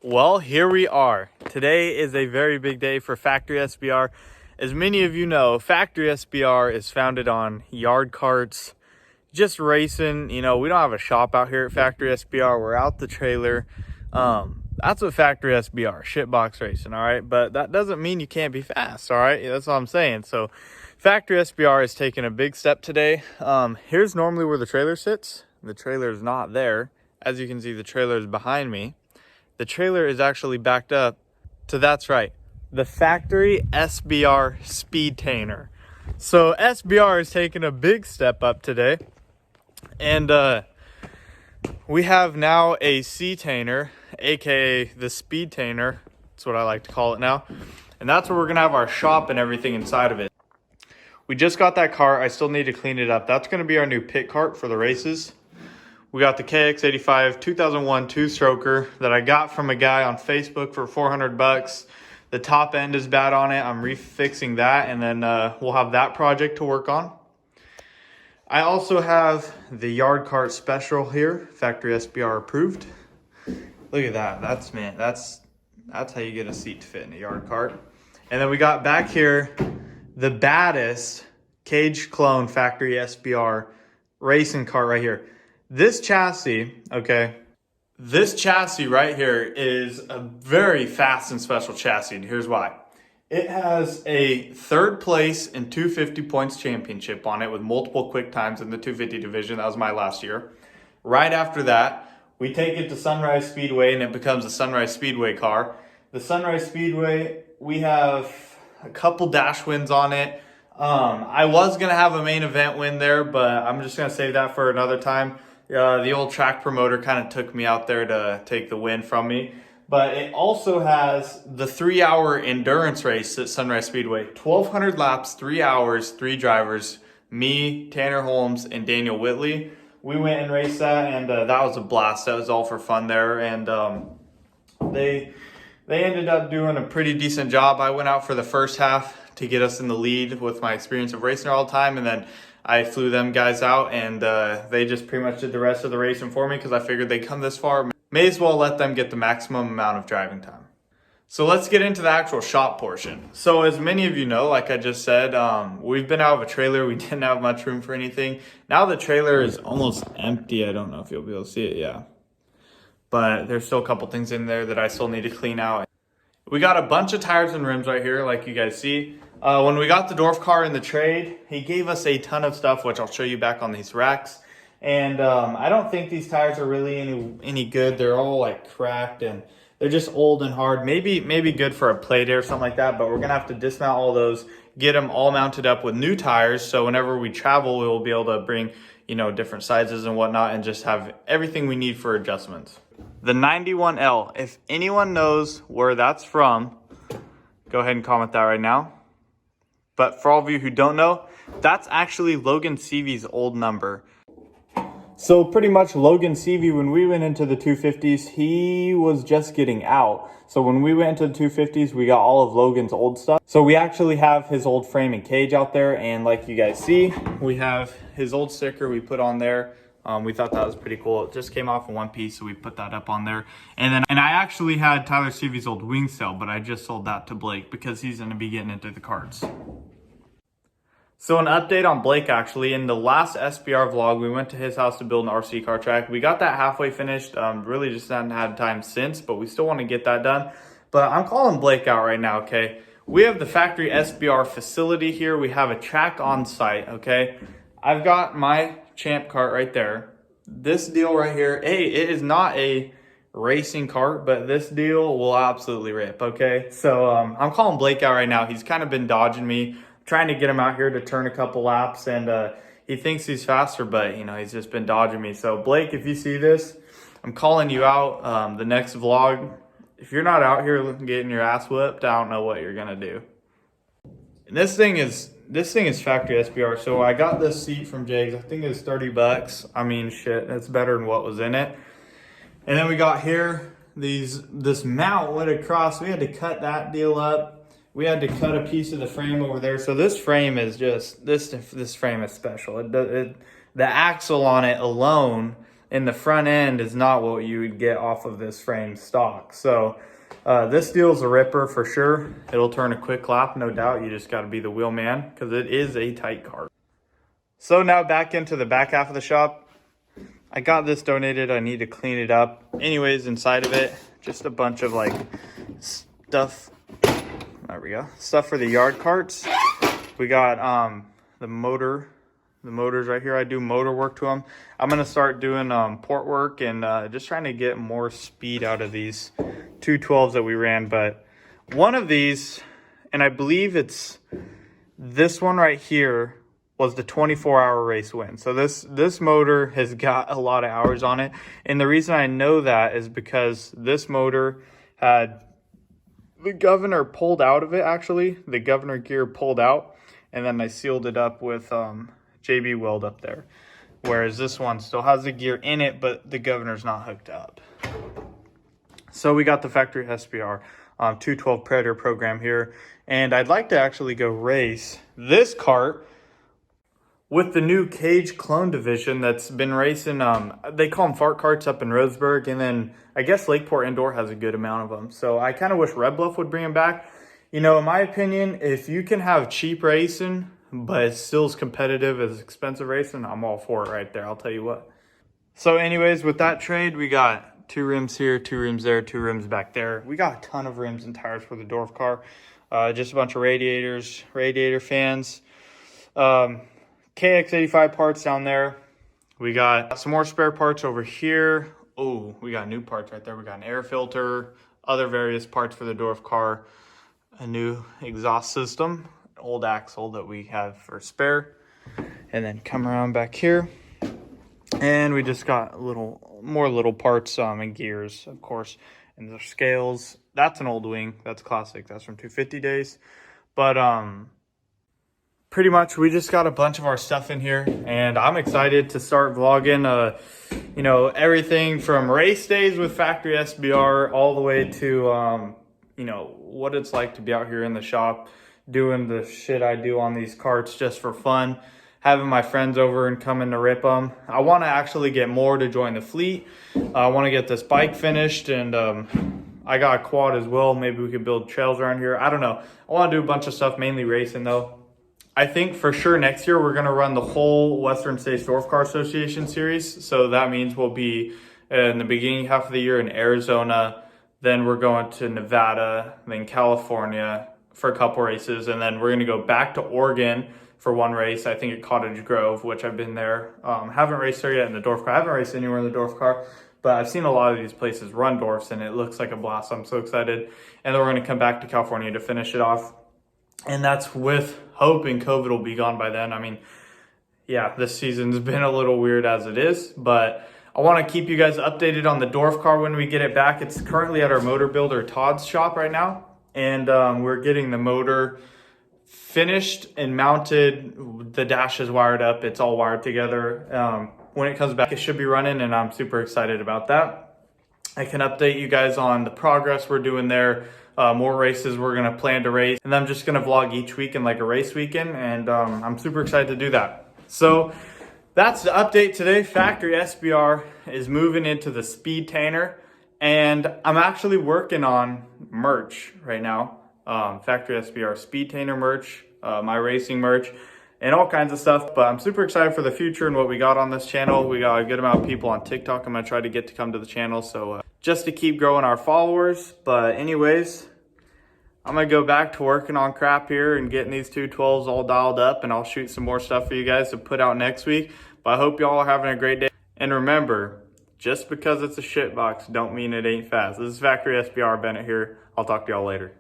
Well, here we are. Today is a very big day for Factory SBR. As many of you know, Factory SBR is founded on yard carts, just racing. You know, we don't have a shop out here at Factory SBR. We're out the trailer. That's what Factory SBR, shitbox racing, all right? But that doesn't mean you can't be fast, all right? That's what I'm saying. So Factory SBR is taking a big step today. Here's normally where the trailer sits. The trailer is not there. As you can see, the trailer is behind me. The trailer is actually backed up to, that's right, the Factory SBR Speedtainer. So SBR is taking a big step up today. And we have now a C-tainer, aka the Speedtainer. That's what I like to call it now. And that's where we're gonna have our shop and everything inside of it. We just got that cart. I still need to clean it up. That's gonna be our new pit cart for the races. We got the KX85 2001 two-stroker that I got from a guy on Facebook for 400 bucks. The top end is bad on it. I'm refixing that, and then we'll have that project to work on. I also have the yard cart special here, Factory SBR approved. Look at that. That's how you get a seat to fit in a yard cart. And then we got back here the baddest cage clone Factory SBR racing cart right here. This chassis, okay, this chassis right here is a very fast and special chassis, and here's why. It has a third place in 250 points championship on it with multiple quick times in the 250 division. That was my last year. Right after that, we take it to Sunrise Speedway and it becomes a Sunrise Speedway car. The Sunrise Speedway, we have a couple dash wins on it. I was gonna have a main event win there, but I'm just gonna save that for another time. The old track promoter kind of took me out there to take the win from me. But it also has the 3-hour endurance race at Sunrise Speedway. 1,200 laps, 3 hours, 3 drivers. Me, Tanner Holmes, and Daniel Whitley. We went and raced that, and that was a blast. That was all for fun there. And they ended up doing a pretty decent job. I went out for the first half to get us in the lead with my experience of racing all the time. And then I flew them guys out, and they just pretty much did the rest of the racing for me because I figured they'd come this far. May as well let them get the maximum amount of driving time. So let's get into the actual shop portion. So as many of you know, like I just said, we've been out of a trailer. We didn't have much room for anything. Now the trailer is almost empty. I don't know if you'll be able to see it, yeah. But there's still a couple things in there that I still need to clean out. We got a bunch of tires and rims right here, like you guys see. When we got the Dorf car in the trade, he gave us a ton of stuff, which I'll show you back on these racks. And I don't think these tires are really any good. They're all like cracked and they're just old and hard. Maybe good for a play day or something like that, but we're gonna have to dismount all those, get them all mounted up with new tires. So whenever we travel, we will be able to bring, you know, different sizes and whatnot and just have everything we need for adjustments. The 91L, if anyone knows where that's from, go ahead and comment that right now. But for all of you who don't know, that's actually Logan Seavey's old number. So pretty much Logan Seavey, when we went into the 250s, he was just getting out. So when we went into the 250s, we got all of Logan's old stuff. So we actually have his old frame and cage out there. And like you guys see, we have his old sticker we put on there. We thought that was pretty cool. It just came off in one piece, so we put that up on there. And I actually had Tyler Seavey's old wing sail, but I just sold that to Blake because he's going to be getting into the carts. So an update on Blake, actually. In the last SBR vlog, we went to his house to build an RC car track. We got that halfway finished. Really just haven't had time since, but we still want to get that done. But I'm calling Blake out right now, okay? We have the Factory SBR facility here. We have a track on site, okay? I've got my champ cart right there. This deal right here, hey, it is not a racing cart, but this deal will absolutely rip, okay? So I'm calling Blake out right now. He's kind of been dodging me, trying to get him out here to turn a couple laps, and he thinks he's faster, but you know, he's just been dodging me. So Blake, if you see this, I'm calling you out. The next vlog, if you're not out here getting your ass whipped, I don't know what you're gonna do. And this thing is Factory SBR. So I got this seat from Jags. I think it was 30 bucks. I mean, shit, that's better than what was in it. And then we got here, this mount went across. We had to cut that deal up. We had to cut a piece of the frame over there. So this frame is just, this frame is special. The axle on it alone in the front end is not what you would get off of this frame stock. So this deal's a ripper for sure. It'll turn a quick lap, no doubt. You just got to be the wheel man because it is a tight cart. So now back into the back half of the shop. I got this donated. I need to clean it up. Anyways, inside of it, just a bunch of like stuff. There we go. Stuff for the yard carts. We got the motors right here. I do motor work to them. I'm going to start doing port work and just trying to get more speed out of these 212s that we ran. But one of these, and I believe it's this one right here, was the 24-hour race win. So this motor has got a lot of hours on it. And the reason I know that is because this motor had the governor pulled out of it, actually. The governor gear pulled out. And then I sealed it up with JB Weld up there. Whereas this one still has the gear in it, but the governor's not hooked up. So we got the Factory SBR 212 Predator program here. And I'd like to actually go race this cart with the new Cage Clone division that's been racing, they call them fart carts up in Roseburg, and then I guess Lakeport Indoor has a good amount of them. So I kind of wish Red Bluff would bring them back. You know, in my opinion, if you can have cheap racing, but it's still as competitive as expensive racing, I'm all for it right there, I'll tell you what. So anyways, with that trade, we got 2 rims here, 2 rims there, 2 rims back there. We got a ton of rims and tires for the Dorf car. Just a bunch of radiators, radiator fans. KX85 parts down there. We got some more spare parts over here. Oh, we got new parts right there. We got an air filter, other various parts for the Dorf car, a new exhaust system, an old axle that we have for spare, and then come around back here. And we just got more little parts and gears, of course, and the scales. That's an old wing. That's classic. That's from 250 days. But pretty much we just got a bunch of our stuff in here, and I'm excited to start vlogging you know, everything from race days with Factory SBR all the way to you know, what it's like to be out here in the shop doing the shit I do on these carts just for fun, having my friends over and coming to rip them. I want to actually get more to join the fleet. I want to get this bike finished, and I got a quad as well. Maybe we could build trails around here. I don't know. I want to do a bunch of stuff, mainly racing though. I think for sure next year we're going to run the whole Western States Dorf Car Association series. So that means we'll be in the beginning half of the year in Arizona. Then we're going to Nevada, then California for a couple races. And then we're going to go back to Oregon for one race, I think at Cottage Grove, which I've been there. Haven't raced there yet in the Dorf car. I haven't raced anywhere in the Dorf car, but I've seen a lot of these places run Dorfs, and it looks like a blast. I'm so excited. And then we're going to come back to California to finish it off. And that's with hoping COVID will be gone by then. I mean, yeah, this season's been a little weird as it is, but I want to keep you guys updated on the Dorf car when we get it back. It's currently at our motor builder Todd's shop right now, and we're getting the motor finished and mounted. The dash is wired up. It's all wired together. When it comes back, it should be running, and I'm super excited about that. I can update you guys on the progress we're doing there. More races we're going to plan to race, and I'm just going to vlog each weekend like a race weekend, and I'm super excited to do that. So that's the update today. Factory SBR is moving into the Speedtainer, and I'm actually working on merch right now. Factory SBR Speedtainer merch, my racing merch, and all kinds of stuff. But I'm super excited for the future and what we got on this channel. We got a good amount of people on TikTok I'm going to try to get to come to the channel, so just to keep growing our followers. But anyways, I'm going to go back to working on crap here and getting these 212s all dialed up, and I'll shoot some more stuff for you guys to put out next week. But I hope y'all are having a great day. And remember, just because it's a shit box don't mean it ain't fast. This is Factory SBR, Bennett here. I'll talk to y'all later.